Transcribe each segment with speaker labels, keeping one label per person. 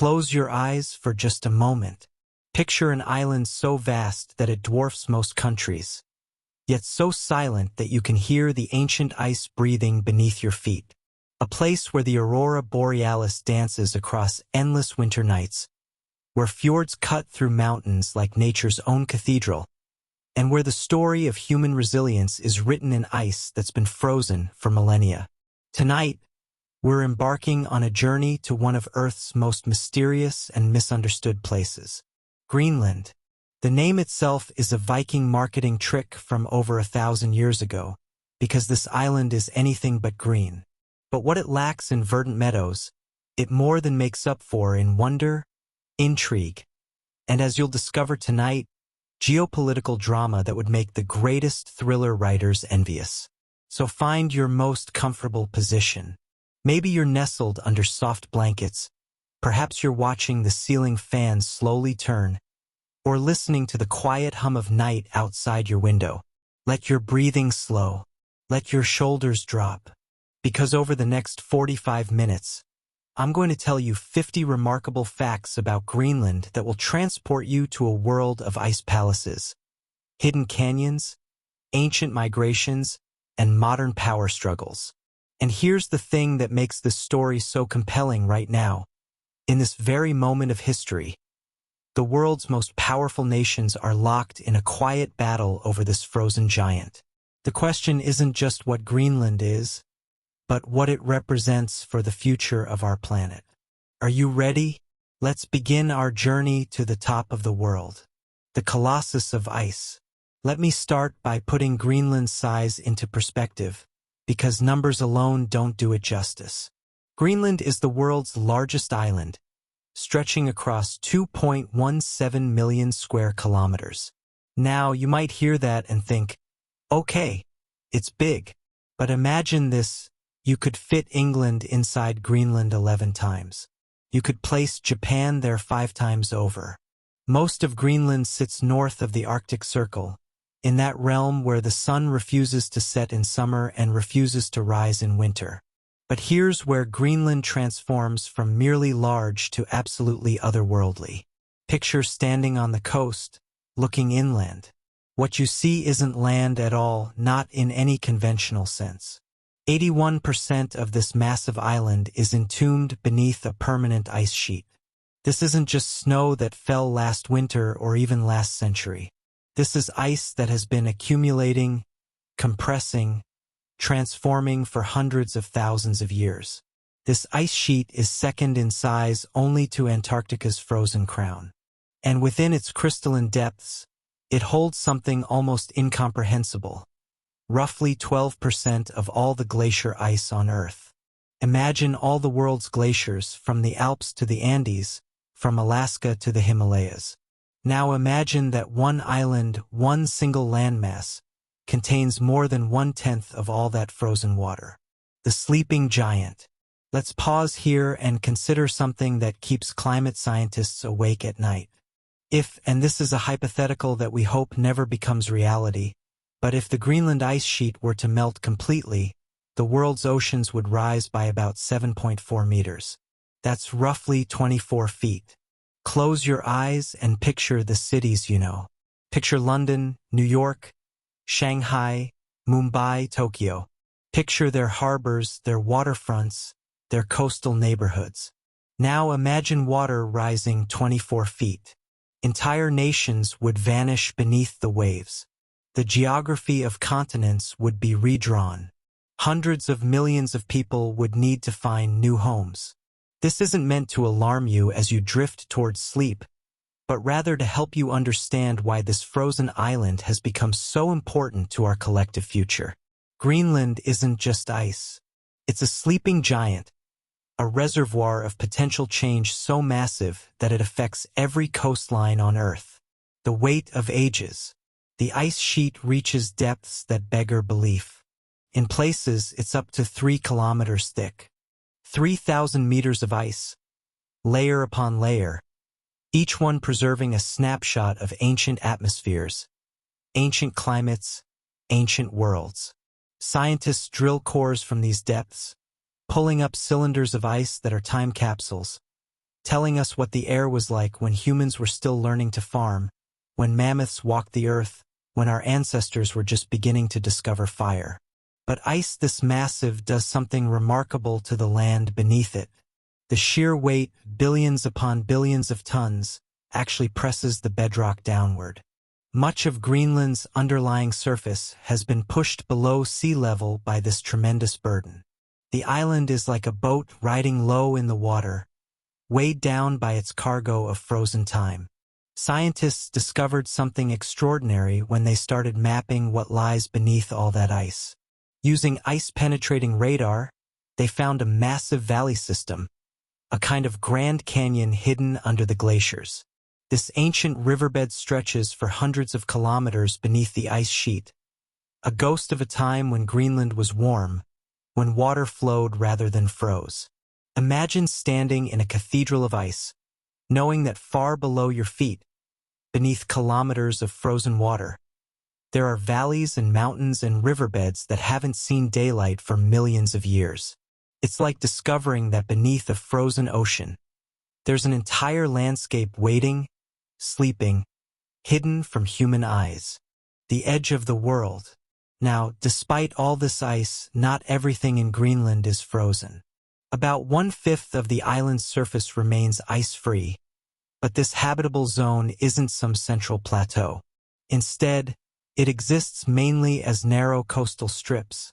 Speaker 1: Close your eyes for just a moment. Picture an island so vast that it dwarfs most countries, yet so silent that you can hear the ancient ice breathing beneath your feet. A place where the aurora borealis dances across endless winter nights, where fjords cut through mountains like nature's own cathedral, and where the story of human resilience is written in ice that's been frozen for millennia. Tonight, we're embarking on a journey to one of Earth's most mysterious and misunderstood places, Greenland. The name itself is a Viking marketing trick from over 1,000 years ago, because this island is anything but green. But what it lacks in verdant meadows, it more than makes up for in wonder, intrigue, and as you'll discover tonight, geopolitical drama that would make the greatest thriller writers envious. So find your most comfortable position. Maybe you're nestled under soft blankets, perhaps you're watching the ceiling fan slowly turn, or listening to the quiet hum of night outside your window. Let your breathing slow. Let your shoulders drop. Because over the next 45 minutes, I'm going to tell you 50 remarkable facts about Greenland that will transport you to a world of ice palaces, hidden canyons, ancient migrations, and modern power struggles. And here's the thing that makes this story so compelling right now. In this very moment of history, the world's most powerful nations are locked in a quiet battle over this frozen giant. The question isn't just what Greenland is, but what it represents for the future of our planet. Are you ready? Let's begin our journey to the top of the world, the Colossus of ice. Let me start by putting Greenland's size into perspective, because numbers alone don't do it justice. Greenland is the world's largest island, stretching across 2.17 million square kilometers. Now, you might hear that and think, okay, it's big, but imagine this. You could fit England inside Greenland 11 times. You could place Japan there 5 times over. Most of Greenland sits north of the Arctic Circle, in that realm where the sun refuses to set in summer and refuses to rise in winter. But here's where Greenland transforms from merely large to absolutely otherworldly. Picture standing on the coast, looking inland. What you see isn't land at all, not in any conventional sense. 81% of this massive island is entombed beneath a permanent ice sheet. This isn't just snow that fell last winter or even last century. This is ice that has been accumulating, compressing, transforming for hundreds of thousands of years. This ice sheet is second in size only to Antarctica's frozen crown. And within its crystalline depths, it holds something almost incomprehensible. Roughly 12% of all the glacier ice on Earth. Imagine all the world's glaciers, from the Alps to the Andes, from Alaska to the Himalayas. Now imagine that one island, one single landmass, contains more than 1/10 of all that frozen water. The sleeping giant. Let's pause here and consider something that keeps climate scientists awake at night. If, and this is a hypothetical that we hope never becomes reality, but if the Greenland ice sheet were to melt completely, the world's oceans would rise by about 7.4 meters. That's roughly 24 feet. Close your eyes and picture the cities you know. Picture London, New York, Shanghai, Mumbai, Tokyo. Picture their harbors, their waterfronts, their coastal neighborhoods. Now imagine water rising 24 feet. Entire nations would vanish beneath the waves. The geography of continents would be redrawn. Hundreds of millions of people would need to find new homes. This isn't meant to alarm you as you drift towards sleep, but rather to help you understand why this frozen island has become so important to our collective future. Greenland isn't just ice. It's a sleeping giant, a reservoir of potential change so massive that it affects every coastline on Earth. The weight of ages. The ice sheet reaches depths that beggar belief. In places, it's up to 3 kilometers thick. 3,000 meters of ice, layer upon layer, each one preserving a snapshot of ancient atmospheres, ancient climates, ancient worlds. Scientists drill cores from these depths, pulling up cylinders of ice that are time capsules, telling us what the air was like when humans were still learning to farm, when mammoths walked the earth, when our ancestors were just beginning to discover fire. But ice this massive does something remarkable to the land beneath it. The sheer weight, billions upon billions of tons, actually presses the bedrock downward. Much of Greenland's underlying surface has been pushed below sea level by this tremendous burden. The island is like a boat riding low in the water, weighed down by its cargo of frozen time. Scientists discovered something extraordinary when they started mapping what lies beneath all that ice. Using ice-penetrating radar, they found a massive valley system, a kind of Grand Canyon hidden under the glaciers. This ancient riverbed stretches for hundreds of kilometers beneath the ice sheet, a ghost of a time when Greenland was warm, when water flowed rather than froze. Imagine standing in a cathedral of ice, knowing that far below your feet, beneath kilometers of frozen water, there are valleys and mountains and riverbeds that haven't seen daylight for millions of years. It's like discovering that beneath a frozen ocean, there's an entire landscape waiting, sleeping, hidden from human eyes. The edge of the world. Now, despite all this ice, not everything in Greenland is frozen. About 1/5 of the island's surface remains ice-free, but this habitable zone isn't some central plateau. Instead, it exists mainly as narrow coastal strips,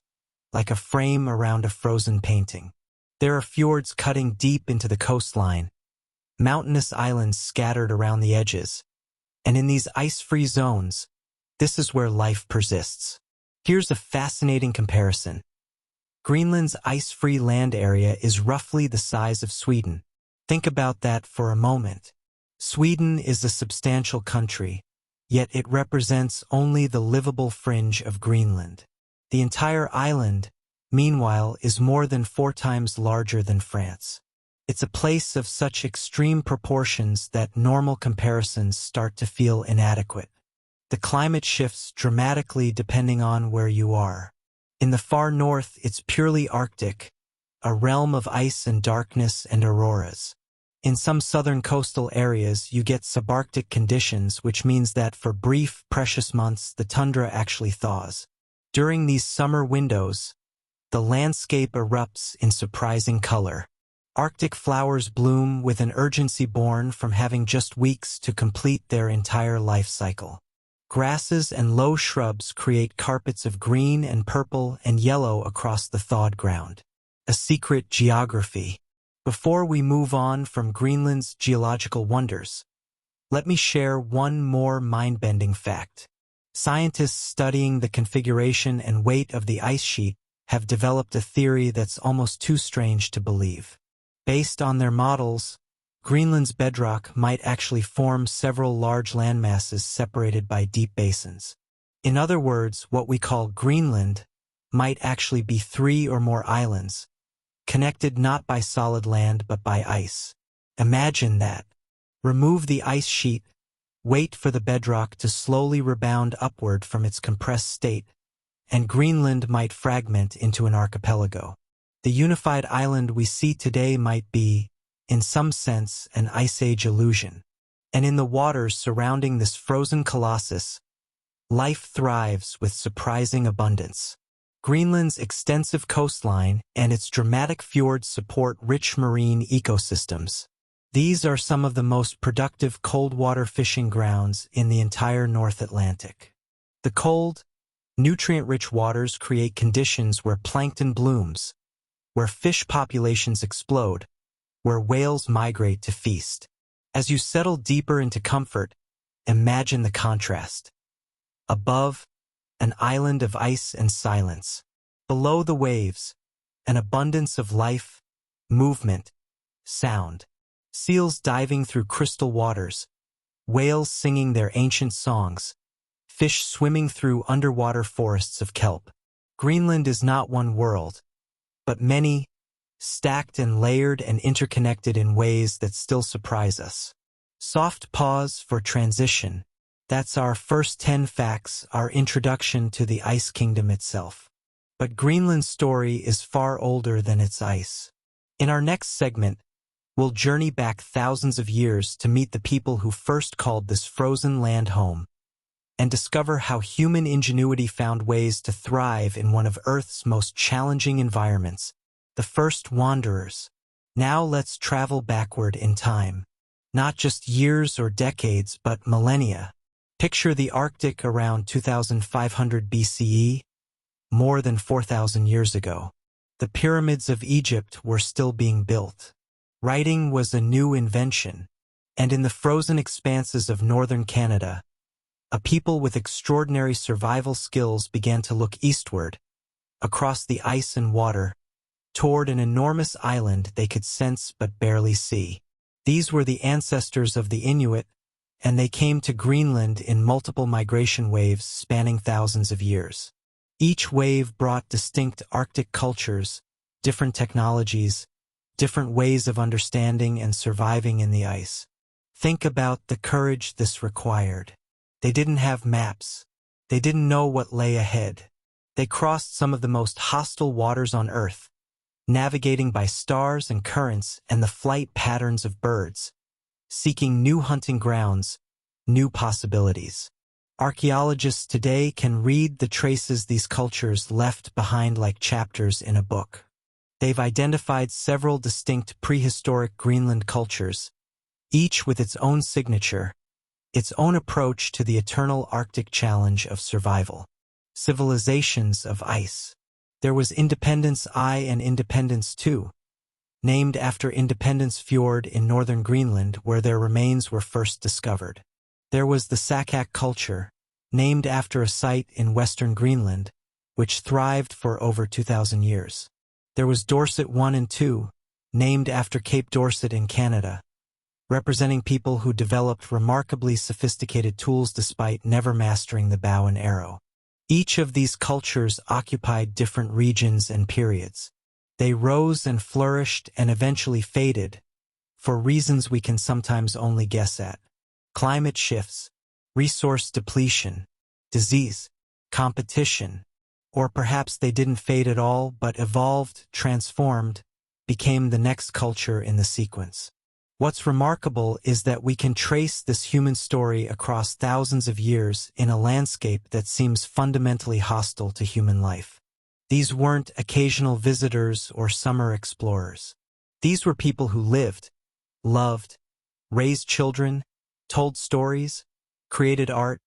Speaker 1: like a frame around a frozen painting. There are fjords cutting deep into the coastline, mountainous islands scattered around the edges, and in these ice-free zones, this is where life persists. Here's a fascinating comparison. Greenland's ice-free land area is roughly the size of Sweden. Think about that for a moment. Sweden is a substantial country, yet it represents only the livable fringe of Greenland. The entire island, meanwhile, is more than 4 times larger than France. It's a place of such extreme proportions that normal comparisons start to feel inadequate. The climate shifts dramatically depending on where you are. In the far north, it's purely Arctic, a realm of ice and darkness and auroras. In some southern coastal areas, you get subarctic conditions, which means that for brief, precious months, the tundra actually thaws. During these summer windows, the landscape erupts in surprising color. Arctic flowers bloom with an urgency born from having just weeks to complete their entire life cycle. Grasses and low shrubs create carpets of green and purple and yellow across the thawed ground. A secret geography. Before we move on from Greenland's geological wonders, let me share one more mind-bending fact. Scientists studying the configuration and weight of the ice sheet have developed a theory that's almost too strange to believe. Based on their models, Greenland's bedrock might actually form several large landmasses separated by deep basins. In other words, what we call Greenland might actually be 3 or more islands, connected not by solid land but by ice. Imagine that. Remove the ice sheet, wait for the bedrock to slowly rebound upward from its compressed state, and Greenland might fragment into an archipelago. The unified island we see today might be, in some sense, an Ice Age illusion. And in the waters surrounding this frozen colossus, life thrives with surprising abundance. Greenland's extensive coastline and its dramatic fjords support rich marine ecosystems. These are some of the most productive cold-water fishing grounds in the entire North Atlantic. The cold, nutrient-rich waters create conditions where plankton blooms, where fish populations explode, where whales migrate to feast. As you settle deeper into comfort, imagine the contrast. Above, an island of ice and silence. Below the waves, an abundance of life, movement, sound. Seals diving through crystal waters, whales singing their ancient songs, fish swimming through underwater forests of kelp. Greenland is not one world, but many, stacked and layered and interconnected in ways that still surprise us. Soft pause for transition. That's our first 10 facts, our introduction to the Ice Kingdom itself. But Greenland's story is far older than its ice. In our next segment, We'll journey back thousands of years to meet the people who first called this frozen land home, and discover how human ingenuity found ways to thrive in one of Earth's most challenging environments, the first wanderers. Now let's travel backward in time. Not just years or decades, but millennia. Picture the Arctic around 2500 BCE, more than 4,000 years ago. The pyramids of Egypt were still being built. Writing was a new invention, and in the frozen expanses of northern Canada, a people with extraordinary survival skills began to look eastward, across the ice and water, toward an enormous island they could sense but barely see. These were the ancestors of the Inuit, and they came to Greenland in multiple migration waves spanning thousands of years. Each wave brought distinct Arctic cultures, different technologies, different ways of understanding and surviving in the ice. Think about the courage this required. They didn't have maps. They didn't know what lay ahead. They crossed some of the most hostile waters on Earth, navigating by stars and currents and the flight patterns of birds, seeking new hunting grounds, new possibilities. Archaeologists today can read the traces these cultures left behind like chapters in a book. They've identified several distinct prehistoric Greenland cultures, each with its own signature, its own approach to the eternal Arctic challenge of survival. Civilizations of ice. There was Independence I and Independence II, named after Independence Fjord in northern Greenland where their remains were first discovered. There was the Sakak culture, named after a site in western Greenland, which thrived for over 2,000 years. There was Dorset I and II, named after Cape Dorset in Canada, representing people who developed remarkably sophisticated tools despite never mastering the bow and arrow. Each of these cultures occupied different regions and periods. They rose and flourished and eventually faded, for reasons we can sometimes only guess at. Climate shifts, resource depletion, disease, competition, or perhaps they didn't fade at all but evolved, transformed, became the next culture in the sequence. What's remarkable is that we can trace this human story across thousands of years in a landscape that seems fundamentally hostile to human life. These weren't occasional visitors or summer explorers. These were people who lived, loved, raised children, told stories, created art,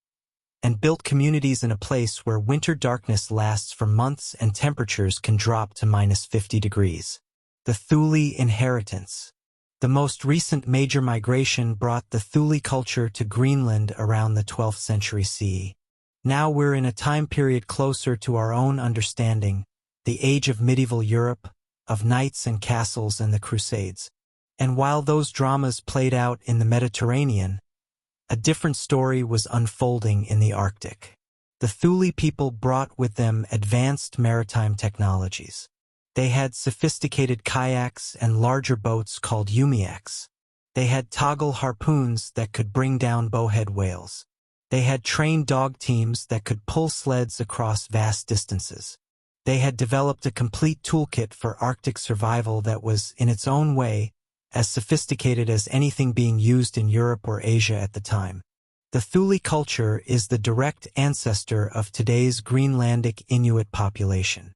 Speaker 1: and built communities in a place where winter darkness lasts for months and temperatures can drop to -50 degrees. The Thule inheritance. The most recent major migration brought the Thule culture to Greenland around the 12th century CE. Now we're in a time period closer to our own understanding, the age of medieval Europe, of knights and castles and the Crusades. And while those dramas played out in the Mediterranean, a different story was unfolding in the Arctic. The Thule people brought with them advanced maritime technologies. They had sophisticated kayaks and larger boats called umiaks. They had toggle harpoons that could bring down bowhead whales. They had trained dog teams that could pull sleds across vast distances. They had developed a complete toolkit for Arctic survival that was, in its own way, as sophisticated as anything being used in Europe or Asia at the time. The Thule culture is the direct ancestor of today's Greenlandic Inuit population.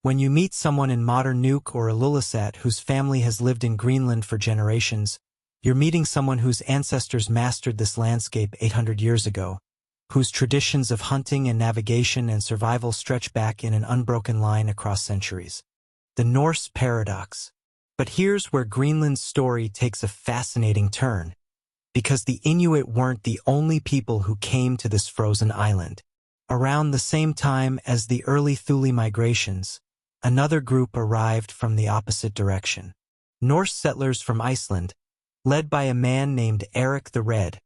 Speaker 1: When you meet someone in modern Nuuk or Ilulissat whose family has lived in Greenland for generations, you're meeting someone whose ancestors mastered this landscape 800 years ago, whose traditions of hunting and navigation and survival stretch back in an unbroken line across centuries. The Norse paradox. But here's where Greenland's story takes a fascinating turn, because the Inuit weren't the only people who came to this frozen island. Around the same time as the early Thule migrations, another group arrived from the opposite direction. Norse settlers from Iceland, led by a man named Eric the Red,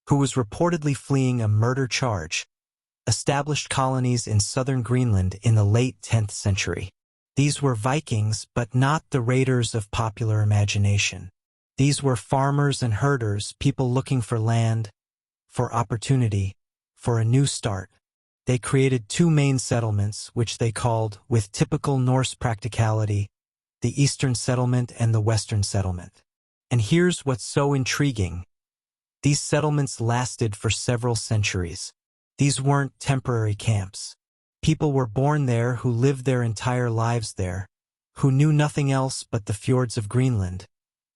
Speaker 1: who was reportedly fleeing a murder charge, established colonies in southern Greenland in the late 10th century. These were Vikings, but not the raiders of popular imagination. These were farmers and herders, people looking for land, for opportunity, for a new start. They created two main settlements, which they called, with typical Norse practicality, the Eastern Settlement and the Western Settlement. And here's what's so intriguing. These settlements lasted for several centuries. These weren't temporary camps. People were born there who lived their entire lives there, who knew nothing else but the fjords of Greenland,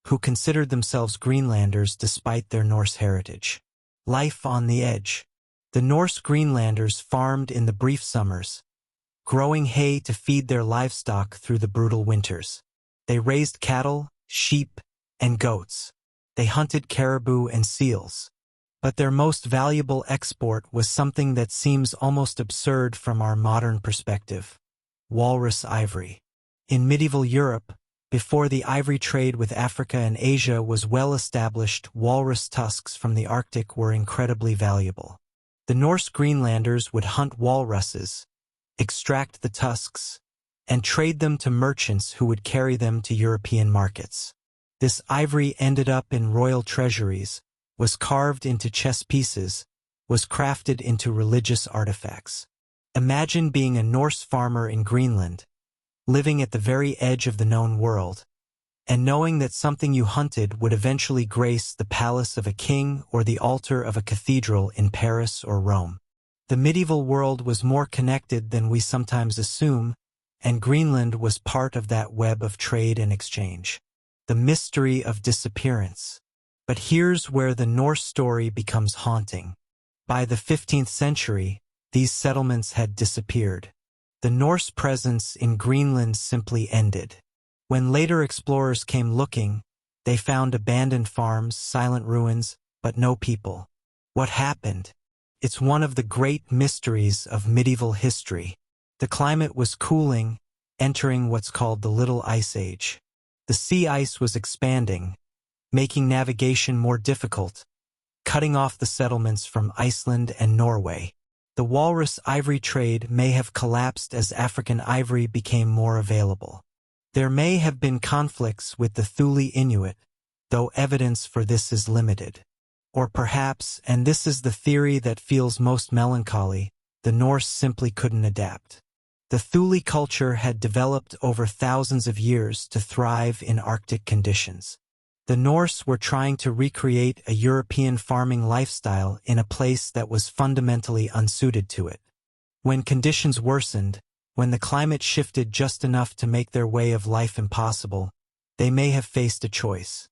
Speaker 1: who considered themselves Greenlanders despite their Norse heritage. Life on the edge. The Norse Greenlanders farmed in the brief summers, growing hay to feed their livestock through the brutal winters. They raised cattle, sheep, and goats. They hunted caribou and seals. But their most valuable export was something that seems almost absurd from our modern perspective: walrus ivory. In medieval Europe, before the ivory trade with Africa and Asia was well established, walrus tusks from the Arctic were incredibly valuable. The Norse Greenlanders would hunt walruses, extract the tusks, and trade them to merchants who would carry them to European markets. This ivory ended up in royal treasuries, was carved into chess pieces, was crafted into religious artifacts. Imagine being a Norse farmer in Greenland, living at the very edge of the known world, and knowing that something you hunted would eventually grace the palace of a king or the altar of a cathedral in Paris or Rome. The medieval world was more connected than we sometimes assume, and Greenland was part of that web of trade and exchange. The mystery of disappearance. But here's where the Norse story becomes haunting. By the 15th century, these settlements had disappeared. The Norse presence in Greenland simply ended. When later explorers came looking, they found abandoned farms, silent ruins, but no people. What happened? It's one of the great mysteries of medieval history. The climate was cooling, entering what's called the Little Ice Age. The sea ice was expanding, making navigation more difficult, cutting off the settlements from Iceland and Norway. The walrus ivory trade may have collapsed as African ivory became more available. There may have been conflicts with the Thule Inuit, though evidence for this is limited. Or perhaps, and this is the theory that feels most melancholy, the Norse simply couldn't adapt. The Thule culture had developed over thousands of years to thrive in Arctic conditions. The Norse were trying to recreate a European farming lifestyle in a place that was fundamentally unsuited to it. When conditions worsened, when the climate shifted just enough to make their way of life impossible, they may have faced a choice: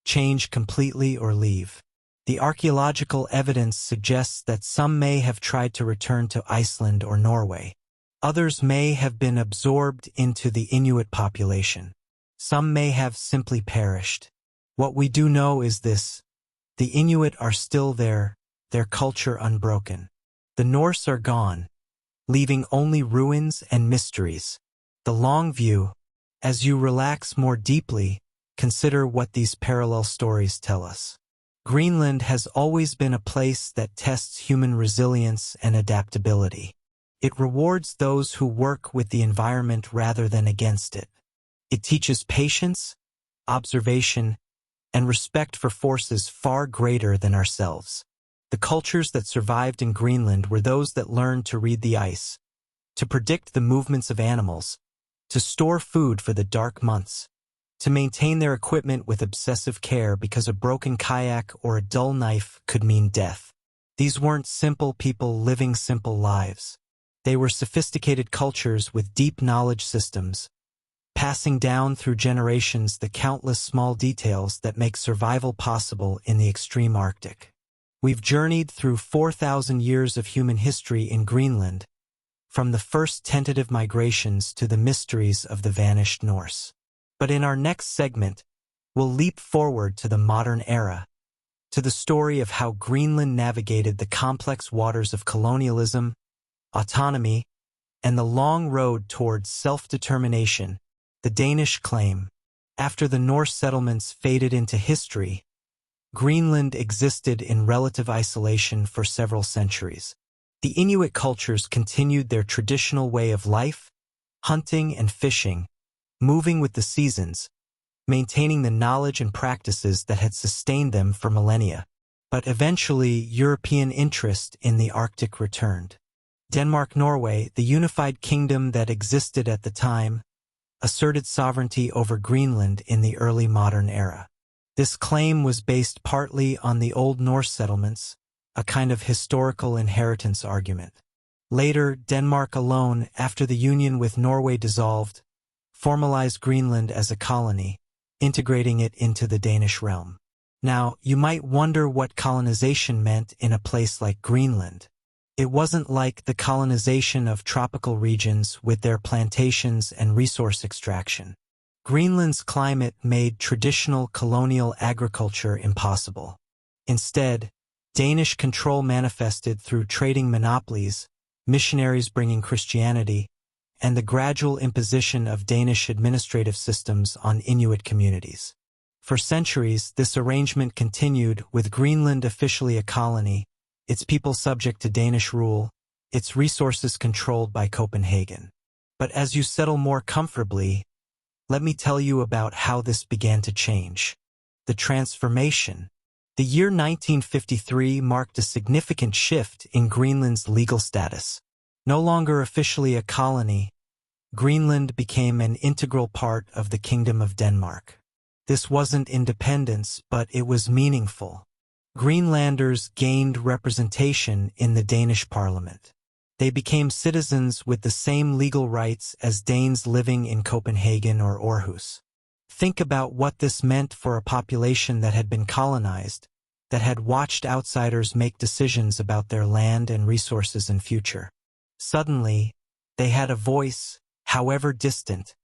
Speaker 1: change completely or leave. The archaeological evidence suggests that some may have tried to return to Iceland or Norway. Others may have been absorbed into the Inuit population. Some may have simply perished. What we do know is this: the Inuit are still there, their culture unbroken. The Norse are gone, leaving only ruins and mysteries. The long view. As you relax more deeply, consider what these parallel stories tell us. Greenland has always been a place that tests human resilience and adaptability. It rewards those who work with the environment rather than against it. It teaches patience, observation, and respect for forces far greater than ourselves. The cultures that survived in Greenland were those that learned to read the ice, to predict the movements of animals, to store food for the dark months, to maintain their equipment with obsessive care because a broken kayak or a dull knife could mean death. These weren't simple people living simple lives. They were sophisticated cultures with deep knowledge systems, passing down through generations the countless small details that make survival possible in the extreme Arctic. We've journeyed through 4,000 years of human history in Greenland, from the first tentative migrations to the mysteries of the vanished Norse. But in our next segment, we'll leap forward to the modern era, to the story of how Greenland navigated the complex waters of colonialism, autonomy, and the long road towards self-determination. The Danish claim. After the Norse settlements faded into history, Greenland existed in relative isolation for several centuries. The Inuit cultures continued their traditional way of life, hunting and fishing, moving with the seasons, maintaining the knowledge and practices that had sustained them for millennia. But eventually, European interest in the Arctic returned. Denmark-Norway, the unified kingdom that existed at the time, asserted sovereignty over Greenland in the early modern era. This claim was based partly on the Old Norse settlements, a kind of historical inheritance argument. Later, Denmark alone, after the union with Norway dissolved, formalized Greenland as a colony, integrating it into the Danish realm. Now, you might wonder what colonization meant in a place like Greenland. It wasn't like the colonization of tropical regions with their plantations and resource extraction. Greenland's climate made traditional colonial agriculture impossible. Instead, Danish control manifested through trading monopolies, missionaries bringing Christianity, and the gradual imposition of Danish administrative systems on Inuit communities. For centuries, this arrangement continued, with Greenland officially a colony, its people subject to Danish rule, its resources controlled by Copenhagen. But as you settle more comfortably, let me tell you about how this began to change. The transformation. The year 1953 marked a significant shift in Greenland's legal status. No longer officially a colony, Greenland became an integral part of the Kingdom of Denmark. This wasn't independence, but it was meaningful. Greenlanders gained representation in the Danish parliament. They became citizens with the same legal rights as Danes living in Copenhagen or Aarhus. Think about what this meant for a population that had been colonized, that had watched outsiders make decisions about their land and resources and future. Suddenly, they had a voice, however distant,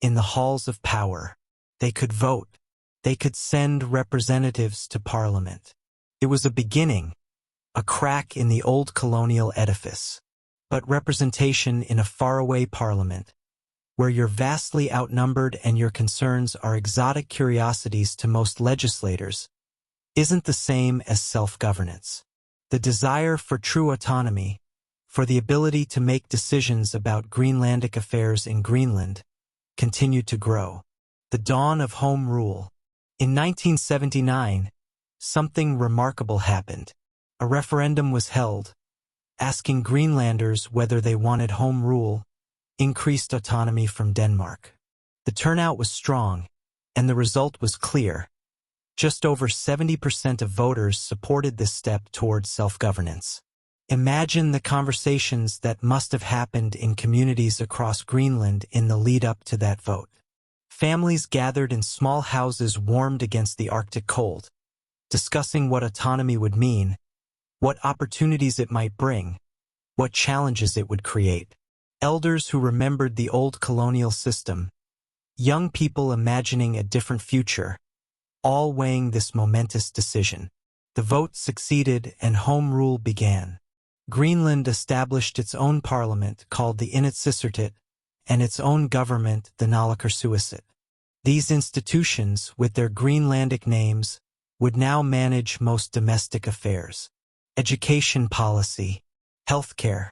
Speaker 1: in the halls of power. They could vote. They could send representatives to parliament. It was a beginning, a crack in the old colonial edifice. But representation in a faraway parliament, where you're vastly outnumbered and your concerns are exotic curiosities to most legislators, isn't the same as self-governance. The desire for true autonomy, for the ability to make decisions about Greenlandic affairs in Greenland, continued to grow. The dawn of home rule. In 1979, something remarkable happened. A referendum was held, asking Greenlanders whether they wanted home rule, increased autonomy from Denmark. The turnout was strong, and the result was clear. Just over 70% of voters supported this step towards self-governance. Imagine the conversations that must have happened in communities across Greenland in the lead-up to that vote. Families gathered in small houses warmed against the Arctic cold, discussing what autonomy would mean, what opportunities it might bring, what challenges it would create. Elders who remembered the old colonial system, young people imagining a different future, all weighing this momentous decision. The vote succeeded and home rule began. Greenland established its own parliament called the Inuit and its own government, the Naalakkersuisut. These institutions, with their Greenlandic names, would now manage most domestic affairs. Education policy, healthcare,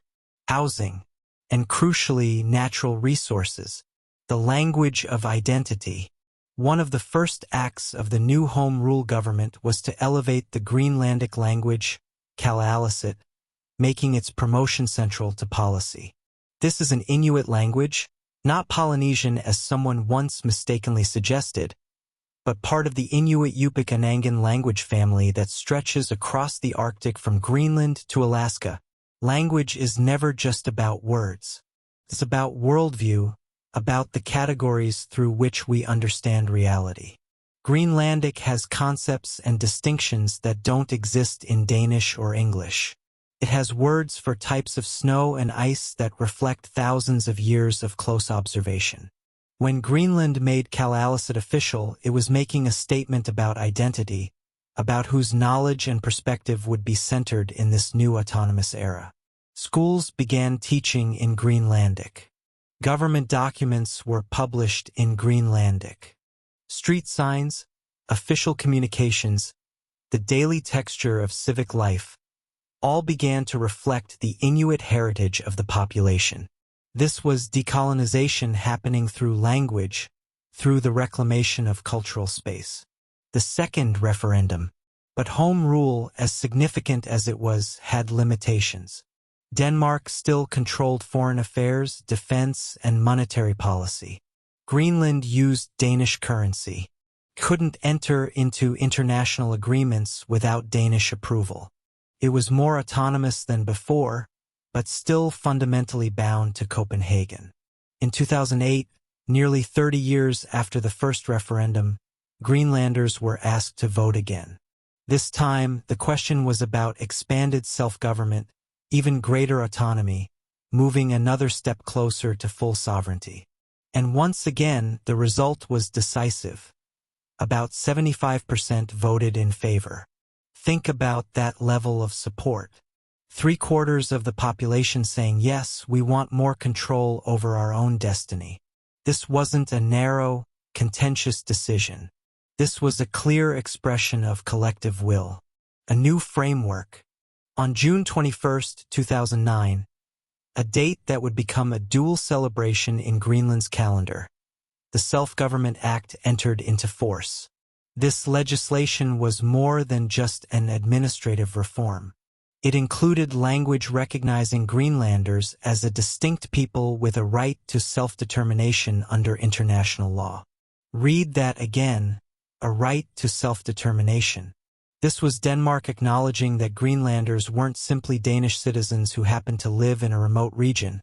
Speaker 1: housing, and crucially, natural resources, the language of identity. One of the first acts of the new Home Rule government was to elevate the Greenlandic language, Kalaallisut, making its promotion central to policy. This is an Inuit language, not Polynesian as someone once mistakenly suggested, but part of the Inuit-Yupik-Anangan language family that stretches across the Arctic from Greenland to Alaska. Language is never just about words. It's about worldview, about the categories through which we understand reality. Greenlandic has concepts and distinctions that don't exist in Danish or English. It has words for types of snow and ice that reflect thousands of years of close observation. When Greenland made Kalaallisut official, it was making a statement about identity, about whose knowledge and perspective would be centered in this new autonomous era. Schools began teaching in Greenlandic. Government documents were published in Greenlandic. Street signs, official communications, the daily texture of civic life, all began to reflect the Inuit heritage of the population. This was decolonization happening through language, through the reclamation of cultural space. The second referendum, but home rule, as significant as it was, had limitations. Denmark still controlled foreign affairs, defense, and monetary policy. Greenland used Danish currency. couldn't enter into international agreements without Danish approval. It was more autonomous than before, but still fundamentally bound to Copenhagen. In 2008, nearly 30 years after the first referendum, Greenlanders were asked to vote again. This time, the question was about expanded self-government, even greater autonomy, moving another step closer to full sovereignty. And once again, the result was decisive. About 75% voted in favor. Think about that level of support. 3/4 of the population saying, yes, we want more control over our own destiny. This wasn't a narrow, contentious decision. This was a clear expression of collective will. A new framework. On June 21, 2009, a date that would become a dual celebration in Greenland's calendar, the Self-Government Act entered into force. This legislation was more than just an administrative reform. It included language recognizing Greenlanders as a distinct people with a right to self-determination under international law. Read that again, a right to self-determination. This was Denmark acknowledging that Greenlanders weren't simply Danish citizens who happened to live in a remote region,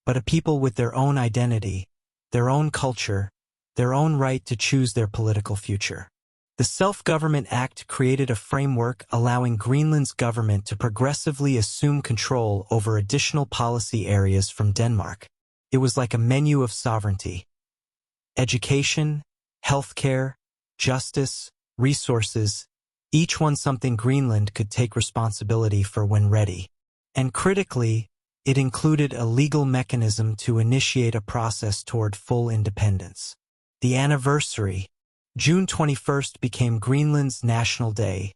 Speaker 1: but a people with their own identity, their own culture, their own right to choose their political future. The Self-Government Act created a framework allowing Greenland's government to progressively assume control over additional policy areas from Denmark. It was like a menu of sovereignty. Education, healthcare, justice, resources, each one something Greenland could take responsibility for when ready. And critically, it included a legal mechanism to initiate a process toward full independence. The anniversary, June 21st, became Greenland's National Day,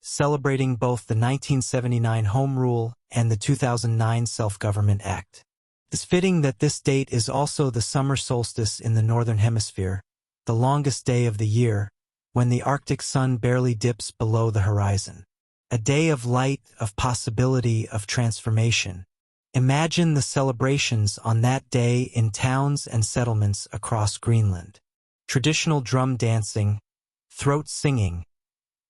Speaker 1: celebrating both the 1979 Home Rule and the 2009 Self-Government Act. It's fitting that this date is also the summer solstice in the Northern Hemisphere, the longest day of the year, when the Arctic sun barely dips below the horizon. A day of light, of possibility, of transformation. Imagine the celebrations on that day in towns and settlements across Greenland. Traditional drum dancing, throat singing,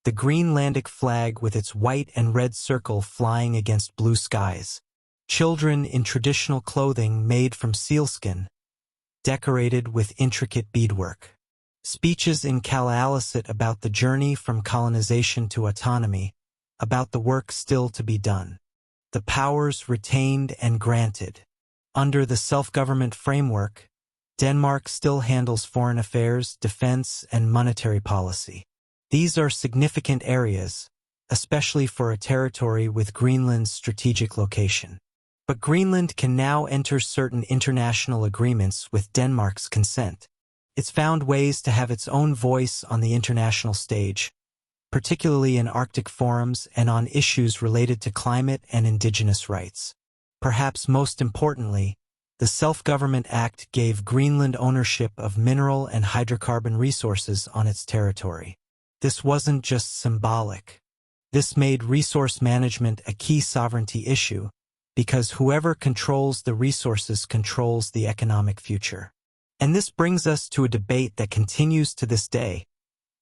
Speaker 1: the Greenlandic flag with its white and red circle flying against blue skies. Children in traditional clothing made from sealskin, decorated with intricate beadwork. Speeches in Kalaalleq about the journey from colonization to autonomy, about the work still to be done. The powers retained and granted. Under the self-government framework, Denmark still handles foreign affairs, defense, and monetary policy. These are significant areas, especially for a territory with Greenland's strategic location. But Greenland can now enter certain international agreements with Denmark's consent. It's found ways to have its own voice on the international stage, particularly in Arctic forums and on issues related to climate and indigenous rights. Perhaps most importantly, the Self-Government Act gave Greenland ownership of mineral and hydrocarbon resources on its territory. This wasn't just symbolic. This made resource management a key sovereignty issue, because whoever controls the resources controls the economic future. And this brings us to a debate that continues to this day,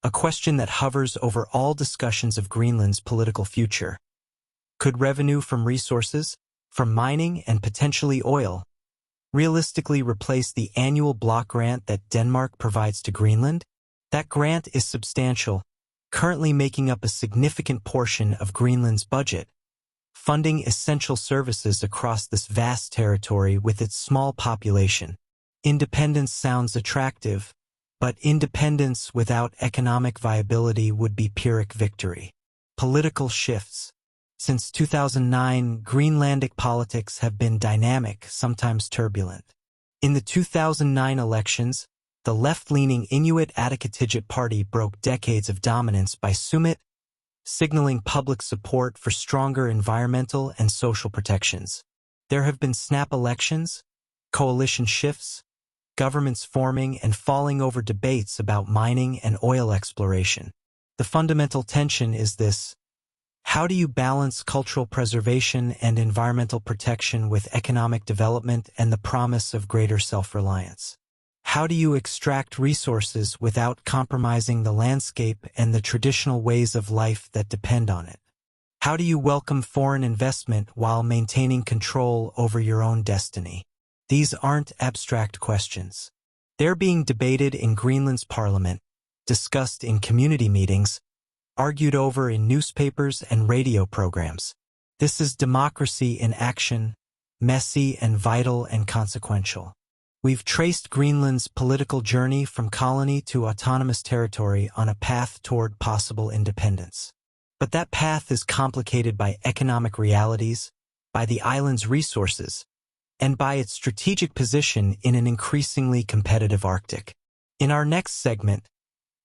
Speaker 1: a question that hovers over all discussions of Greenland's political future. Could revenue from resources, from mining and potentially oil, realistically replace the annual block grant that Denmark provides to Greenland? That grant is substantial, currently making up a significant portion of Greenland's budget, funding essential services across this vast territory with its small population. Independence sounds attractive, but independence without economic viability would be Pyrrhic victory. Political shifts. Since 2009, Greenlandic politics have been dynamic, sometimes turbulent. In the 2009 elections, the left-leaning Inuit Ataqatigiit party broke decades of dominance by Sumit, signaling public support for stronger environmental and social protections. There have been snap elections, coalition shifts, governments forming and falling over debates about mining and oil exploration. The fundamental tension is this: how do you balance cultural preservation and environmental protection with economic development and the promise of greater self-reliance? How do you extract resources without compromising the landscape and the traditional ways of life that depend on it? How do you welcome foreign investment while maintaining control over your own destiny? These aren't abstract questions. They're being debated in Greenland's parliament, discussed in community meetings, argued over in newspapers and radio programs. This is democracy in action, messy and vital and consequential. We've traced Greenland's political journey from colony to autonomous territory on a path toward possible independence. But that path is complicated by economic realities, by the island's resources, and by its strategic position in an increasingly competitive Arctic. In our next segment,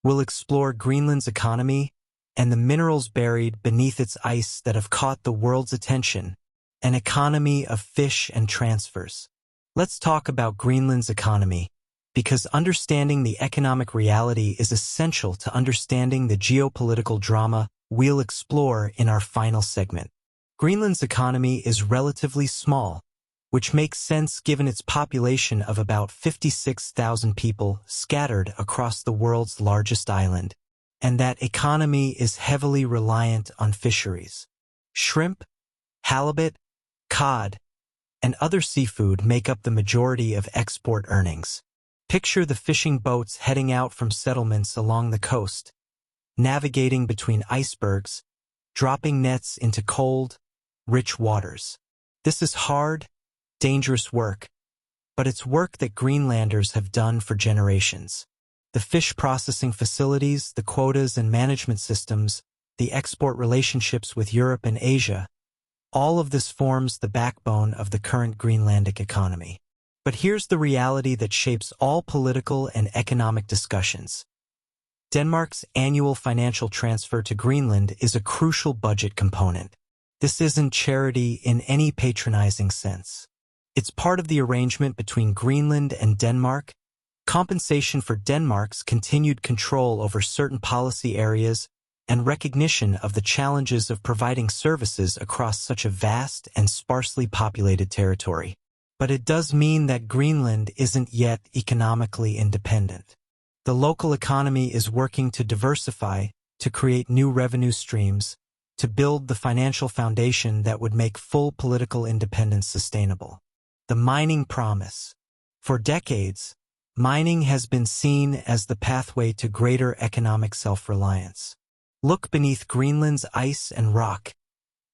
Speaker 1: we'll explore Greenland's economy and the minerals buried beneath its ice that have caught the world's attention, an economy of fish and transfers. Let's talk about Greenland's economy, because understanding the economic reality is essential to understanding the geopolitical drama we'll explore in our final segment. Greenland's economy is relatively small, which makes sense given its population of about 56,000 people scattered across the world's largest island, and that economy is heavily reliant on fisheries. Shrimp, halibut, cod, and other seafood make up the majority of export earnings. Picture the fishing boats heading out from settlements along the coast, navigating between icebergs, dropping nets into cold, rich waters. This is hard, dangerous work, but it's work that Greenlanders have done for generations. The fish processing facilities, the quotas and management systems, the export relationships with Europe and Asia, all of this forms the backbone of the current Greenlandic economy. But here's the reality that shapes all political and economic discussions. Denmark's annual financial transfer to Greenland is a crucial budget component. This isn't charity in any patronizing sense. It's part of the arrangement between Greenland and Denmark, compensation for Denmark's continued control over certain policy areas, and recognition of the challenges of providing services across such a vast and sparsely populated territory. But it does mean that Greenland isn't yet economically independent. The local economy is working to diversify, to create new revenue streams, to build the financial foundation that would make full political independence sustainable. The mining promise. For decades, mining has been seen as the pathway to greater economic self-reliance. Look beneath Greenland's ice and rock,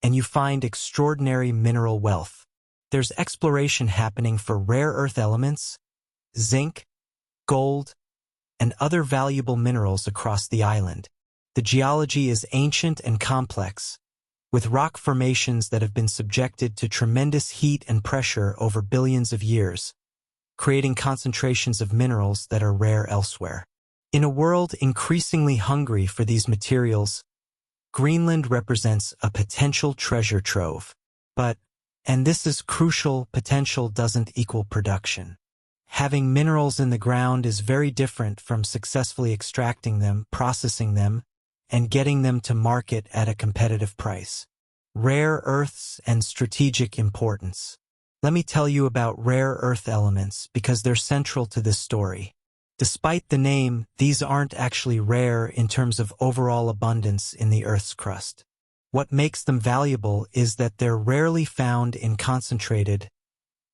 Speaker 1: and you find extraordinary mineral wealth. There's exploration happening for rare earth elements, zinc, gold, and other valuable minerals across the island. The geology is ancient and complex, with rock formations that have been subjected to tremendous heat and pressure over billions of years, creating concentrations of minerals that are rare elsewhere. In a world increasingly hungry for these materials, Greenland represents a potential treasure trove. But, and this is crucial, potential doesn't equal production. Having minerals in the ground is very different from successfully extracting them, processing them, and getting them to market at a competitive price. Rare earths and strategic importance. Let me tell you about rare earth elements because they're central to this story. Despite the name, these aren't actually rare in terms of overall abundance in the Earth's crust. What makes them valuable is that they're rarely found in concentrated,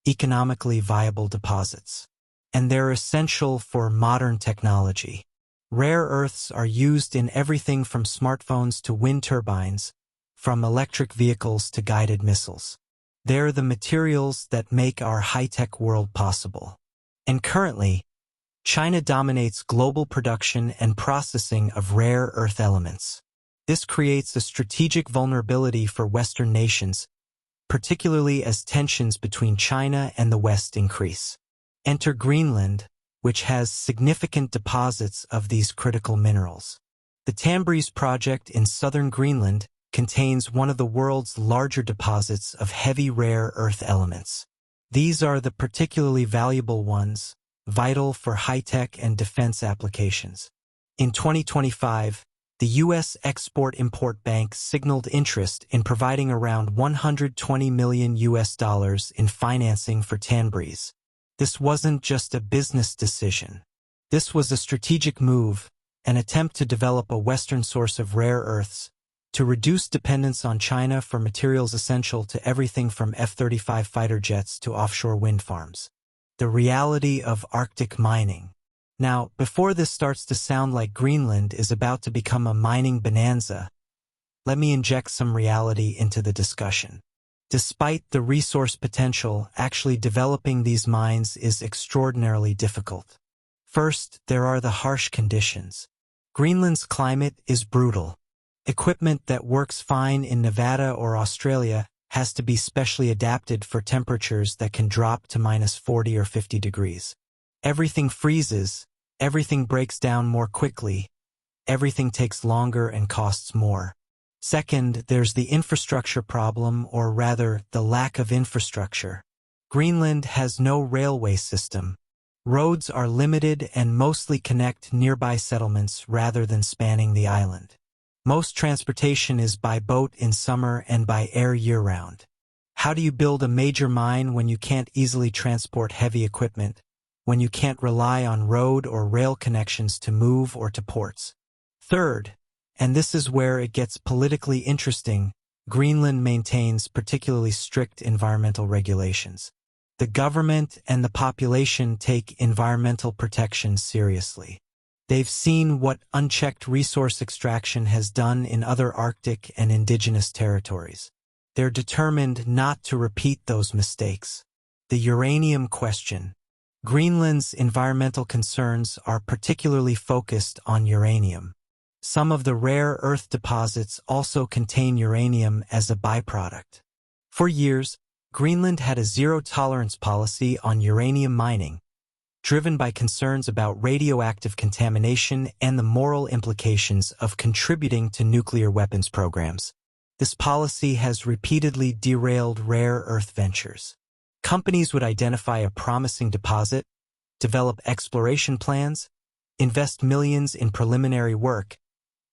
Speaker 1: economically viable deposits. And they're essential for modern technology. Rare earths are used in everything from smartphones to wind turbines, from electric vehicles to guided missiles. They're the materials that make our high-tech world possible. And currently, China dominates global production and processing of rare earth elements. This creates a strategic vulnerability for Western nations, particularly as tensions between China and the West increase. Enter Greenland, which has significant deposits of these critical minerals. The Tambries project in southern Greenland contains one of the world's larger deposits of heavy rare earth elements. These are the particularly valuable ones, vital for high-tech and defense applications. In 2025, the U.S. Export-Import Bank signaled interest in providing around $120 million in financing for Tambries. This wasn't just a business decision. This was a strategic move, an attempt to develop a Western source of rare earths, to reduce dependence on China for materials essential to everything from F-35 fighter jets to offshore wind farms. The reality of Arctic mining. Now, before this starts to sound like Greenland is about to become a mining bonanza, let me inject some reality into the discussion. Despite the resource potential, actually developing these mines is extraordinarily difficult. First, there are the harsh conditions. Greenland's climate is brutal. Equipment that works fine in Nevada or Australia has to be specially adapted for temperatures that can drop to -40 or 50 degrees. Everything freezes, everything breaks down more quickly, everything takes longer and costs more. Second, there's the infrastructure problem, or rather, the lack of infrastructure. Greenland has no railway system. Roads are limited and mostly connect nearby settlements rather than spanning the island. Most transportation is by boat in summer and by air year-round. How do you build a major mine when you can't easily transport heavy equipment, when you can't rely on road or rail connections to move or to ports? Third, and this is where it gets politically interesting, Greenland maintains particularly strict environmental regulations. The government and the population take environmental protection seriously. They've seen what unchecked resource extraction has done in other Arctic and indigenous territories. They're determined not to repeat those mistakes. The uranium question. Greenland's environmental concerns are particularly focused on uranium. Some of the rare earth deposits also contain uranium as a byproduct. For years, Greenland had a zero-tolerance policy on uranium mining, driven by concerns about radioactive contamination and the moral implications of contributing to nuclear weapons programs. This policy has repeatedly derailed rare earth ventures. Companies would identify a promising deposit, develop exploration plans, invest millions in preliminary work,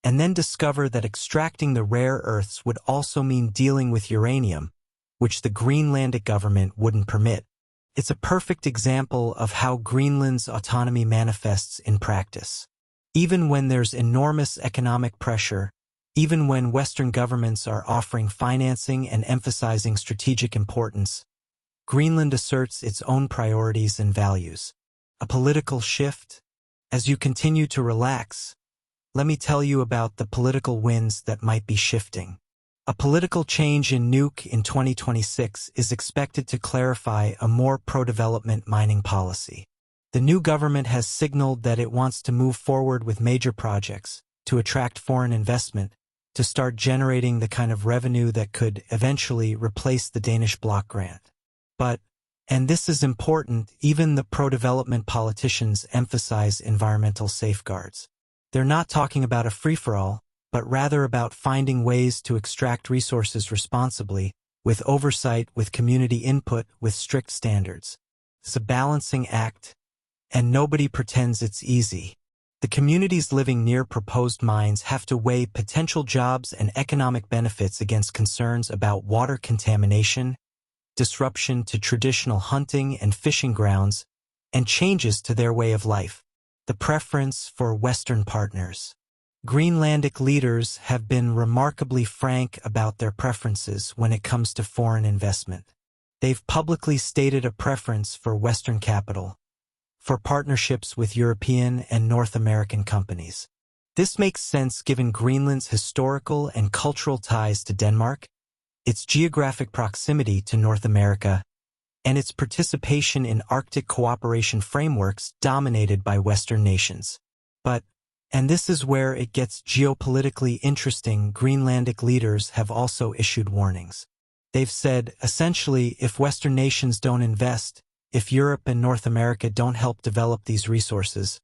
Speaker 1: and then discover that extracting the rare earths would also mean dealing with uranium, which the Greenlandic government wouldn't permit. It's a perfect example of how Greenland's autonomy manifests in practice. Even when there's enormous economic pressure, even when Western governments are offering financing and emphasizing strategic importance, Greenland asserts its own priorities and values. A political shift? As you continue to relax, let me tell you about the political winds that might be shifting. A political change in Nuuk in 2026 is expected to clarify a more pro-development mining policy. The new government has signaled that it wants to move forward with major projects, to attract foreign investment, to start generating the kind of revenue that could eventually replace the Danish block grant. But, and this is important, even the pro-development politicians emphasize environmental safeguards. They're not talking about a free-for-all, but rather about finding ways to extract resources responsibly, with oversight, with community input, with strict standards. It's a balancing act, and nobody pretends it's easy. The communities living near proposed mines have to weigh potential jobs and economic benefits against concerns about water contamination, disruption to traditional hunting and fishing grounds, and changes to their way of life. The preference for Western partners. Greenlandic leaders have been remarkably frank about their preferences when it comes to foreign investment. They've publicly stated a preference for Western capital, for partnerships with European and North American companies. This makes sense given Greenland's historical and cultural ties to Denmark, its geographic proximity to North America, and its participation in Arctic cooperation frameworks dominated by Western nations. But, and this is where it gets geopolitically interesting, Greenlandic leaders have also issued warnings. They've said, essentially, if Western nations don't invest, if Europe and North America don't help develop these resources,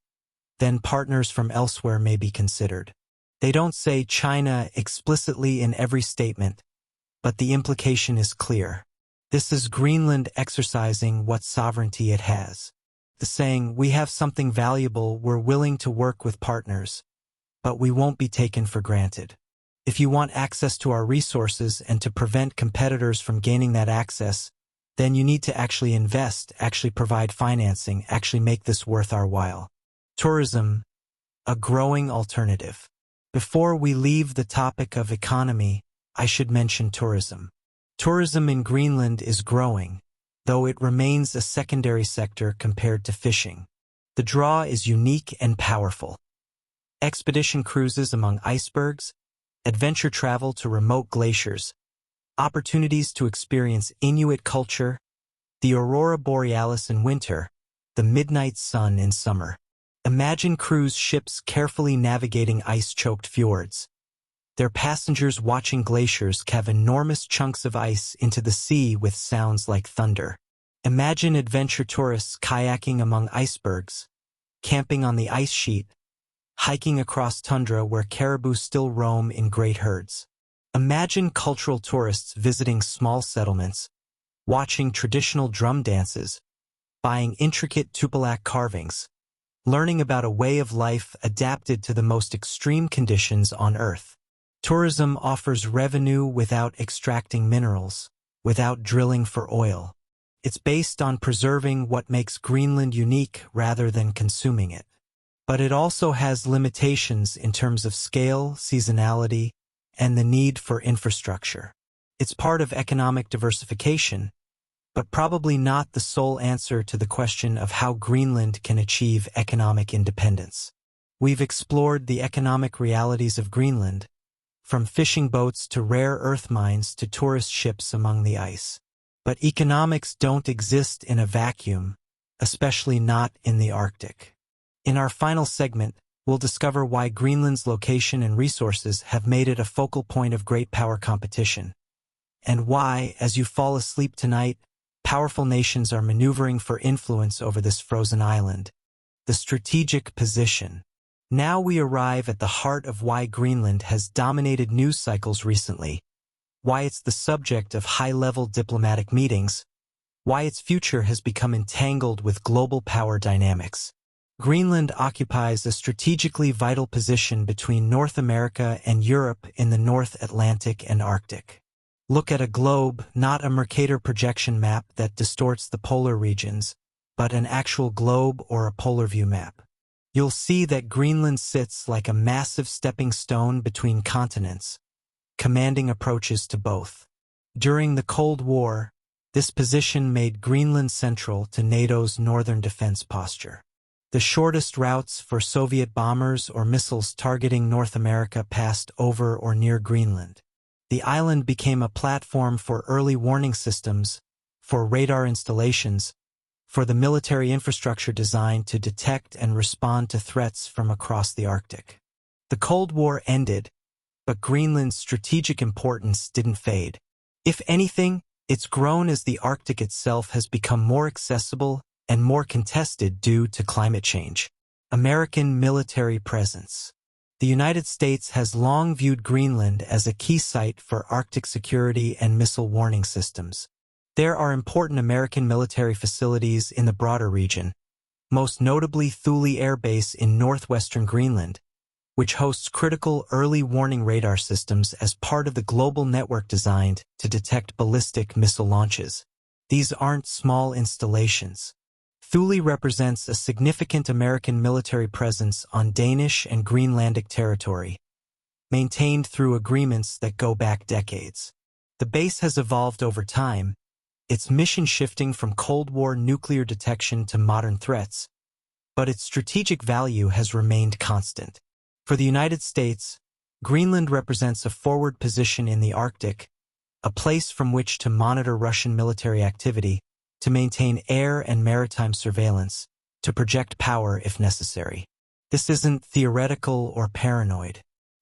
Speaker 1: then partners from elsewhere may be considered. They don't say China explicitly in every statement, but the implication is clear. This is Greenland exercising what sovereignty it has. The saying, we have something valuable, we're willing to work with partners, but we won't be taken for granted. If you want access to our resources and to prevent competitors from gaining that access, then you need to actually invest, actually provide financing, actually make this worth our while. Tourism, a growing alternative. Before we leave the topic of economy, I should mention tourism. Tourism in Greenland is growing, though it remains a secondary sector compared to fishing. The draw is unique and powerful. Expedition cruises among icebergs, adventure travel to remote glaciers, opportunities to experience Inuit culture, the aurora borealis in winter, the midnight sun in summer. Imagine cruise ships carefully navigating ice-choked fjords, their passengers watching glaciers carve enormous chunks of ice into the sea with sounds like thunder. Imagine adventure tourists kayaking among icebergs, camping on the ice sheet, hiking across tundra where caribou still roam in great herds. Imagine cultural tourists visiting small settlements, watching traditional drum dances, buying intricate tupilak carvings, learning about a way of life adapted to the most extreme conditions on Earth. Tourism offers revenue without extracting minerals, without drilling for oil. It's based on preserving what makes Greenland unique rather than consuming it. But it also has limitations in terms of scale, seasonality, and the need for infrastructure. It's part of economic diversification, but probably not the sole answer to the question of how Greenland can achieve economic independence. We've explored the economic realities of Greenland, from fishing boats to rare earth mines to tourist ships among the ice. But economics don't exist in a vacuum, especially not in the Arctic. In our final segment, we'll discover why Greenland's location and resources have made it a focal point of great power competition, and why, as you fall asleep tonight, powerful nations are maneuvering for influence over this frozen island. The strategic position. Now we arrive at the heart of why Greenland has dominated news cycles recently, why it's the subject of high-level diplomatic meetings, why its future has become entangled with global power dynamics. Greenland occupies a strategically vital position between North America and Europe in the North Atlantic and Arctic. Look at a globe, not a Mercator projection map that distorts the polar regions, but an actual globe or a polar view map. You'll see that Greenland sits like a massive stepping stone between continents, commanding approaches to both. During the Cold War, this position made Greenland central to NATO's northern defense posture. The shortest routes for Soviet bombers or missiles targeting North America passed over or near Greenland. The island became a platform for early warning systems, for radar installations, for the military infrastructure designed to detect and respond to threats from across the Arctic. The Cold War ended, but Greenland's strategic importance didn't fade. If anything, it's grown as the Arctic itself has become more accessible and more contested due to climate change. American military presence. The United States has long viewed Greenland as a key site for Arctic security and missile warning systems. There are important American military facilities in the broader region, most notably Thule Air Base in northwestern Greenland, which hosts critical early warning radar systems as part of the global network designed to detect ballistic missile launches. These aren't small installations. Thule represents a significant American military presence on Danish and Greenlandic territory, maintained through agreements that go back decades. The base has evolved over time, its mission shifting from Cold War nuclear detection to modern threats, but its strategic value has remained constant. For the United States, Greenland represents a forward position in the Arctic, a place from which to monitor Russian military activity, to maintain air and maritime surveillance, to project power if necessary. This isn't theoretical or paranoid.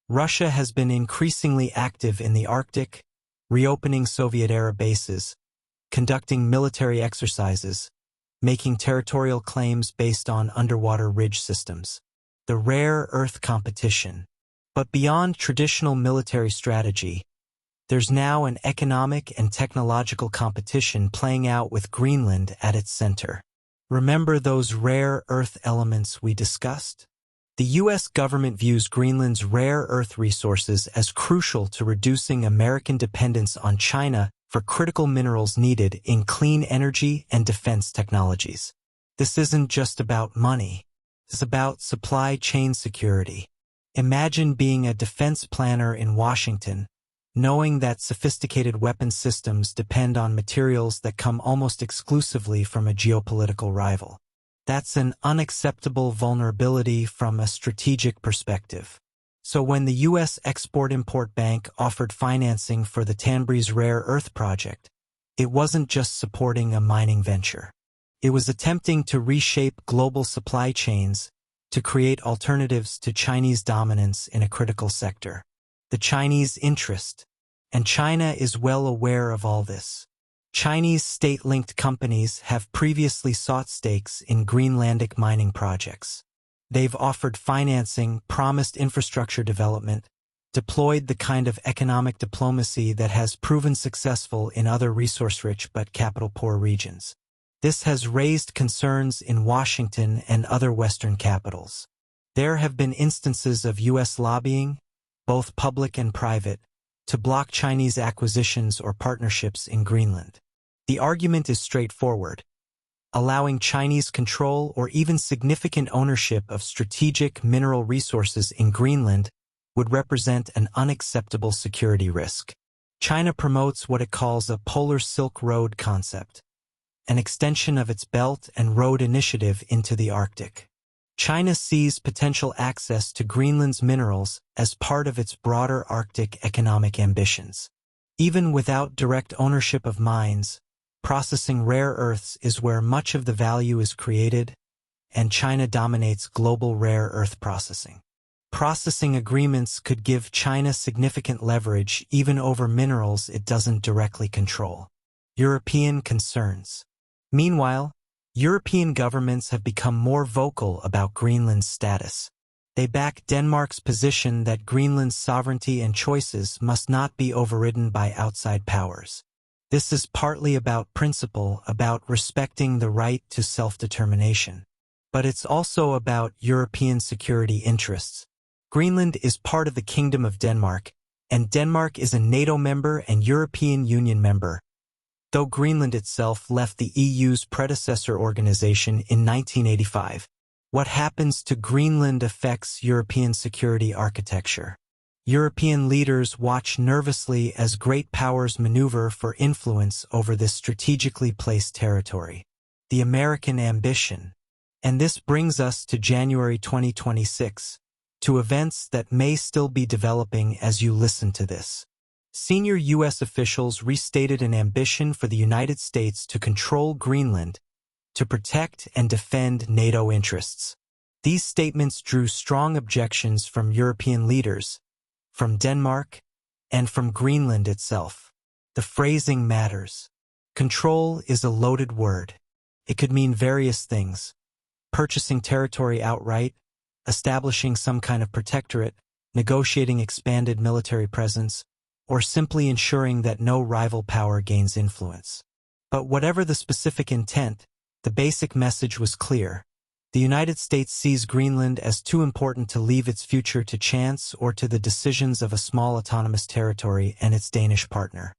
Speaker 1: Russia has been increasingly active in the Arctic, reopening Soviet-era bases, conducting military exercises, making territorial claims based on underwater ridge systems. The rare Earth competition. But beyond traditional military strategy, there's now an economic and technological competition playing out with Greenland at its center. Remember those rare earth elements we discussed? The U.S. government views Greenland's rare earth resources as crucial to reducing American dependence on China for critical minerals needed in clean energy and defense technologies. This isn't just about money. It's about supply chain security. Imagine being a defense planner in Washington, knowing that sophisticated weapon systems depend on materials that come almost exclusively from a geopolitical rival. That's an unacceptable vulnerability from a strategic perspective. So when the U.S. Export-Import Bank offered financing for the Tanbreez rare earth project, it wasn't just supporting a mining venture. It was attempting to reshape global supply chains to create alternatives to Chinese dominance in a critical sector. The Chinese interest, and China is well aware of all this. Chinese state-linked companies have previously sought stakes in Greenlandic mining projects. They've offered financing, promised infrastructure development, deployed the kind of economic diplomacy that has proven successful in other resource-rich but capital-poor regions. This has raised concerns in Washington and other Western capitals. There have been instances of U.S. lobbying, both public and private, to block Chinese acquisitions or partnerships in Greenland. The argument is straightforward. Allowing Chinese control or even significant ownership of strategic mineral resources in Greenland would represent an unacceptable security risk. China promotes what it calls a Polar Silk Road concept, an extension of its Belt and Road Initiative into the Arctic. China sees potential access to Greenland's minerals as part of its broader Arctic economic ambitions. Even without direct ownership of mines, processing rare earths is where much of the value is created, and China dominates global rare earth processing. Processing agreements could give China significant leverage even over minerals it doesn't directly control. European concerns. Meanwhile, European governments have become more vocal about Greenland's status. They back Denmark's position that Greenland's sovereignty and choices must not be overridden by outside powers. This is partly about principle, about respecting the right to self-determination. But it's also about European security interests. Greenland is part of the Kingdom of Denmark, and Denmark is a NATO member and European Union member, though Greenland itself left the EU's predecessor organization in 1985. What happens to Greenland affects European security architecture. European leaders watch nervously as great powers maneuver for influence over this strategically placed territory. The American ambition. And this brings us to January 2026, to events that may still be developing as you listen to this. Senior U.S. officials restated an ambition for the United States to control Greenland, to protect and defend NATO interests. These statements drew strong objections from European leaders, from Denmark, and from Greenland itself. The phrasing matters. Control is a loaded word. It could mean various things: purchasing territory outright, establishing some kind of protectorate, negotiating expanded military presence, or simply ensuring that no rival power gains influence. But whatever the specific intent, the basic message was clear. The United States sees Greenland as too important to leave its future to chance or to the decisions of a small autonomous territory and its Danish partner.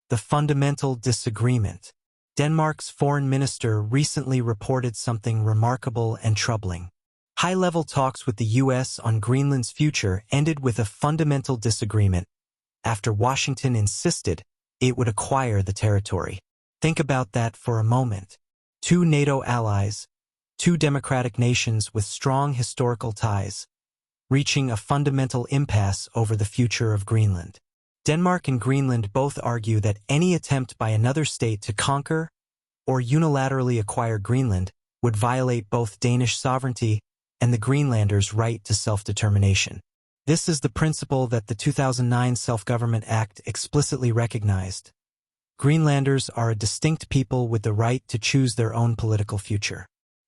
Speaker 1: The fundamental disagreement. Denmark's foreign minister recently reported something remarkable and troubling. High-level talks with the U.S. on Greenland's future ended with a fundamental disagreement after Washington insisted it would acquire the territory. Think about that for a moment. Two NATO allies, two democratic nations with strong historical ties, reaching a fundamental impasse over the future of Greenland. Denmark and Greenland both argue that any attempt by another state to conquer or unilaterally acquire Greenland would violate both Danish sovereignty and the Greenlanders' right to self-determination. This is the principle that the 2009 Self-Government Act explicitly recognized. Greenlanders are a distinct people with the right to choose their own political future.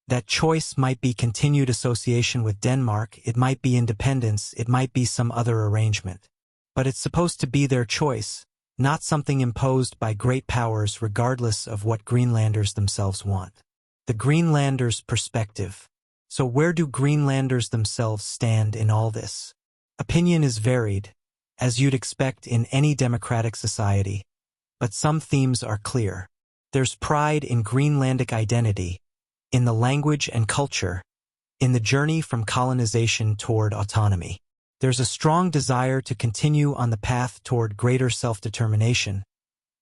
Speaker 1: That choice might be continued association with Denmark, it might be independence, it might be some other arrangement. But it's supposed to be their choice, not something imposed by great powers regardless of what Greenlanders themselves want. The Greenlanders' perspective. So where do Greenlanders themselves stand in all this? Opinion is varied, as you'd expect in any democratic society, but some themes are clear. There's pride in Greenlandic identity, in the language and culture, in the journey from colonization toward autonomy. There's a strong desire to continue on the path toward greater self-determination,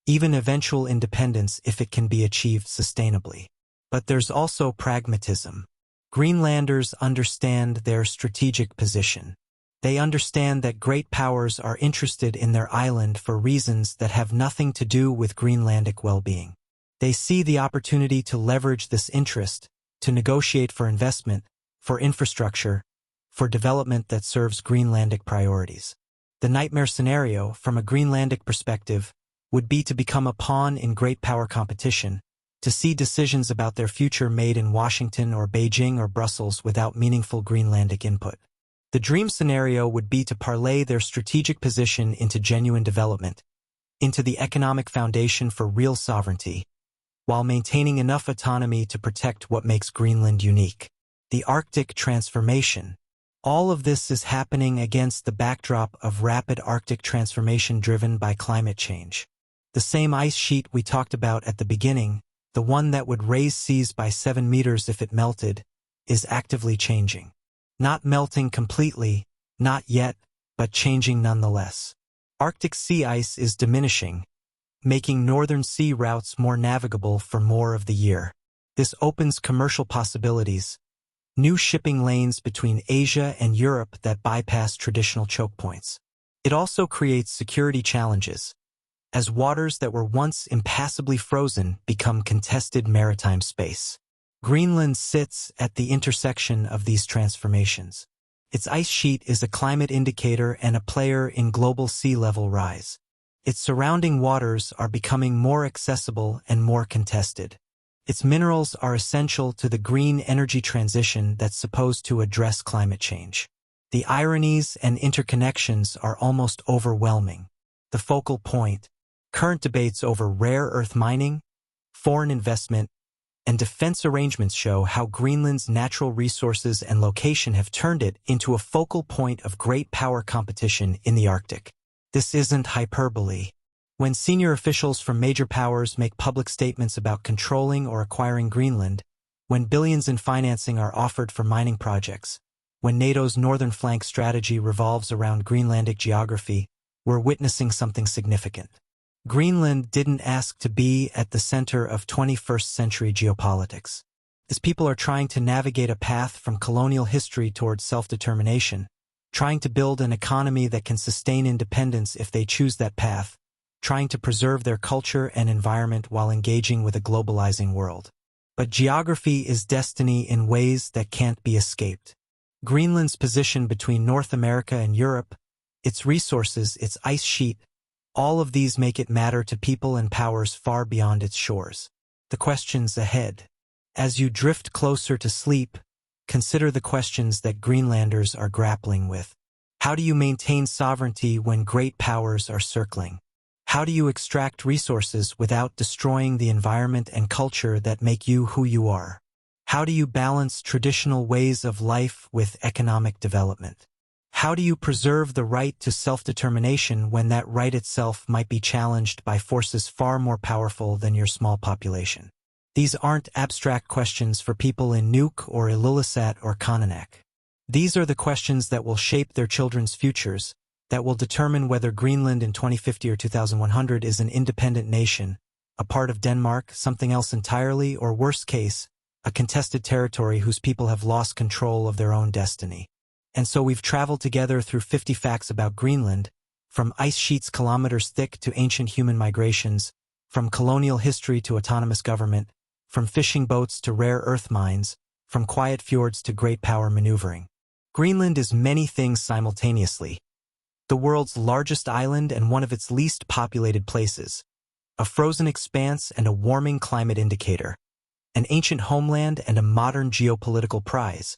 Speaker 1: even eventual independence if it can be achieved sustainably. But there's also pragmatism. Greenlanders understand their strategic position. They understand that great powers are interested in their island for reasons that have nothing to do with Greenlandic well-being. They see the opportunity to leverage this interest, to negotiate for investment, for infrastructure, for development that serves Greenlandic priorities. The nightmare scenario, from a Greenlandic perspective, would be to become a pawn in great power competition, to see decisions about their future made in Washington or Beijing or Brussels without meaningful Greenlandic input. The dream scenario would be to parlay their strategic position into genuine development, into the economic foundation for real sovereignty, while maintaining enough autonomy to protect what makes Greenland unique. The Arctic transformation. All of this is happening against the backdrop of rapid Arctic transformation driven by climate change. The same ice sheet we talked about at the beginning, the one that would raise seas by 7 meters if it melted, is actively changing. Not melting completely, not yet, but changing nonetheless. Arctic sea ice is diminishing, making northern sea routes more navigable for more of the year. This opens commercial possibilities, new shipping lanes between Asia and Europe that bypass traditional choke points. It also creates security challenges, as waters that were once impassably frozen become contested maritime space. Greenland sits at the intersection of these transformations. Its ice sheet is a climate indicator and a player in global sea level rise. Its surrounding waters are becoming more accessible and more contested. Its minerals are essential to the green energy transition that's supposed to address climate change. The ironies and interconnections are almost overwhelming. The focal point, current debates over rare earth mining, foreign investment, and defense arrangements show how Greenland's natural resources and location have turned it into a focal point of great power competition in the Arctic. This isn't hyperbole. When senior officials from major powers make public statements about controlling or acquiring Greenland, when billions in financing are offered for mining projects, when NATO's northern flank strategy revolves around Greenlandic geography, we're witnessing something significant. Greenland didn't ask to be at the center of 21st century geopolitics. These people are trying to navigate a path from colonial history towards self-determination, trying to build an economy that can sustain independence if they choose that path, trying to preserve their culture and environment while engaging with a globalizing world. But geography is destiny in ways that can't be escaped. Greenland's position between North America and Europe, its resources, its ice sheet, all of these make it matter to people and powers far beyond its shores. The questions ahead. As you drift closer to sleep, consider the questions that Greenlanders are grappling with. How do you maintain sovereignty when great powers are circling? How do you extract resources without destroying the environment and culture that make you who you are? How do you balance traditional ways of life with economic development? How do you preserve the right to self-determination when that right itself might be challenged by forces far more powerful than your small population? These aren't abstract questions for people in Nuuk or Ilulissat or Kononok. These are the questions that will shape their children's futures, that will determine whether Greenland in 2050 or 2100 is an independent nation, a part of Denmark, something else entirely, or worst case, a contested territory whose people have lost control of their own destiny. And so we've traveled together through 50 facts about Greenland, from ice sheets kilometers thick to ancient human migrations, from colonial history to autonomous government, from fishing boats to rare earth mines, from quiet fjords to great power maneuvering. Greenland is many things simultaneously. The world's largest island and one of its least populated places, a frozen expanse and a warming climate indicator, an ancient homeland and a modern geopolitical prize,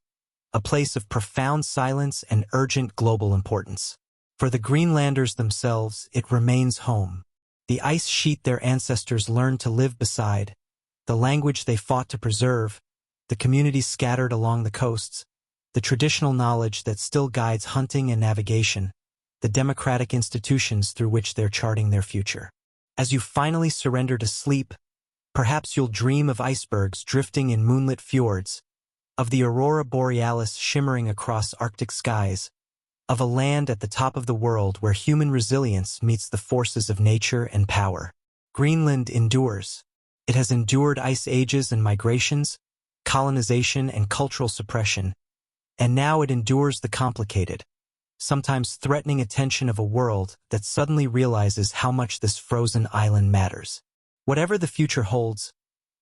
Speaker 1: a place of profound silence and urgent global importance. For the Greenlanders themselves, it remains home. The ice sheet their ancestors learned to live beside, the language they fought to preserve, the communities scattered along the coasts, the traditional knowledge that still guides hunting and navigation, the democratic institutions through which they're charting their future. As you finally surrender to sleep, perhaps you'll dream of icebergs drifting in moonlit fjords, of the aurora borealis shimmering across Arctic skies, of a land at the top of the world where human resilience meets the forces of nature and power. Greenland endures. It has endured ice ages and migrations, colonization and cultural suppression, and now it endures the complicated, sometimes threatening attention of a world that suddenly realizes how much this frozen island matters. Whatever the future holds,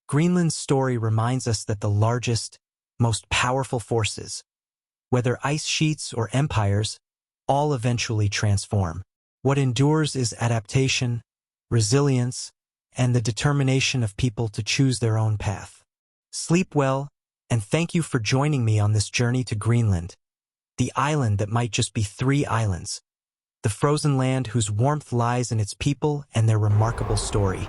Speaker 1: Greenland's story reminds us that the largest, most powerful forces, whether ice sheets or empires, all eventually transform. What endures is adaptation, resilience, and the determination of people to choose their own path. Sleep well, and thank you for joining me on this journey to Greenland, the island that might just be 3 islands, the frozen land whose warmth lies in its people and their remarkable story.